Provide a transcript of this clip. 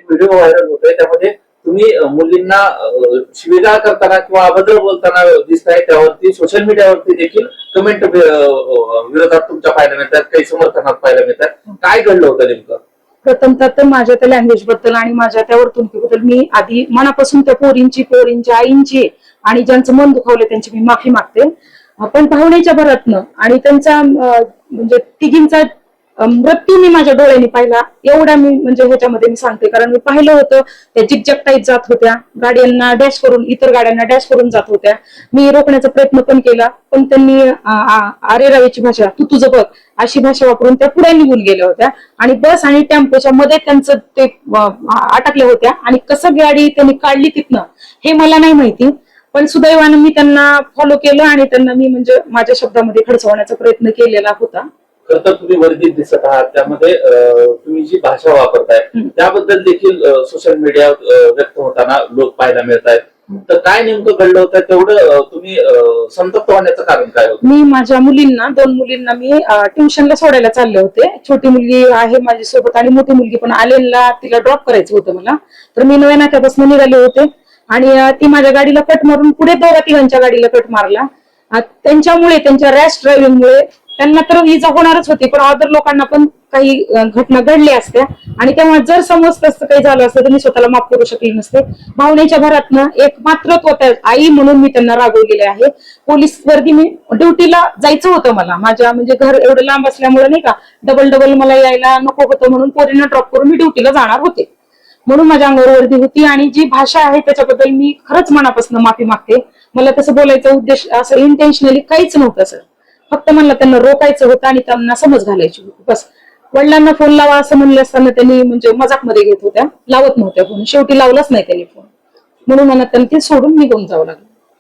Video viral होतोय त्यामध्ये तुम्ही मुलींना शिवीगाळ करताना किंवा अभद्र बोलताना दिसताय, त्यावरती सोशल मीडियावरती देखील कमेंट विरोधात तुमच्या पाहायला मिळतात, काही समर्थनात पाहायला मिळतात. काय घडलं होतं नेमकं? प्रथमतः तर माझ्या त्या लँग्वेज बद्दल आणि माझ्या त्या वर्तणुकीबद्दल मी आधी मनापासून त्या पोरींच्या आईंची आणि ज्यांचं मन दुखावलं त्यांची मी माफी मागते. पण पाहुण्याच्या भरातनं आणि त्यांचा म्हणजे तिघींचा मृत्यू मी माझ्या डोळ्यांनी पाहिला, एवढा मी म्हणजे ह्याच्यामध्ये मी सांगते. कारण मी पाहिलं होतं त्या जिगजॅग टाईप जात होत्या, गाड्यांना डॅश करून, इतर गाड्यांना डॅश करून जात होत्या. मी रोखण्याचा प्रयत्न पण केला, पण त्यांनी आरे रावेची भाषा, तू तुझं बघ अशी भाषा वापरून त्या पुढे निघून गेल्या होत्या आणि बस आणि टेम्पोच्या मध्ये त्यांचं ते अटकल्या होत्या. आणि कसं गाडी त्यांनी काढली तिथनं हे मला नाही माहिती, पण सुदैवानं मी त्यांना फॉलो केलं आणि त्यांना मी म्हणजे माझ्या शब्दामध्ये खडसवण्याचा प्रयत्न केलेला होता. खरं तर तुम्ही वर्दीत दिसत आहात, त्यामध्ये तुम्ही जी भाषा वापरताय त्याबद्दल देखील सोशल मीडिया व्यक्त होताना लोक पाहायला मिळत आहेत. तर काय नेमकं घडलं होतं, तेवढं तुम्ही संतप्त होण्याचं कारण काय होतं? मी माझ्या मुलींना, 2 मुलींना मी ट्युशनला सोडायला चालले होते. छोटी मुलगी आहे माझ्यासोबत आणि मोठी मुलगी पण आलेला, तिला ड्रॉप करायचं होतं मला. तर मी नव्या नाक्यापासून निघाले होते आणि ती माझ्या गाडीला कट मारून पुढे तिघांच्या गाडीला कट मारला. त्यांच्यामुळे, त्यांच्या रॅश ड्रायव्हिंगमुळे त्यांना तर इजा होणारच होती, पण अदर लोकांना पण काही घटना घडल्या असत्या आणि तेव्हा जर समजत असतं काही झालं असतं तर मी स्वतःला माफ करू शकले नसते. भावनेच्या भरातनं एक मात्र आई म्हणून मी त्यांना रागवलेले आहे. पोलीस वर्दी मी ड्युटीला जायचं होतं मला, माझ्या म्हणजे घर एवढं लांब असल्यामुळे नाही का, डबल मला यायला नको होतं म्हणून पोरींना ड्रॉप करून मी ड्युटीला जाणार होते. म्हणून माझ्या अंगावर वर्दी होती आणि जी भाषा आहे त्याच्याबद्दल मी खरंच मनापासून माफी मागते. मला तसं बोलायचा उद्देश असं इंटेन्शनली काहीच नव्हतं सर. फक्त मला त्यांना रोखायचं होतं आणि त्यांना समज घालायची होती बस. वडिलांना फोन लावा असं म्हणले असताना त्यांनी म्हणजे मजाकमध्ये घेत होत्या, लावत नव्हत्या फोन. शेवटी लावलाच नाही त्यांनी फोन, म्हणून मला त्यांनी ते सोडून निघून जावं लागलं.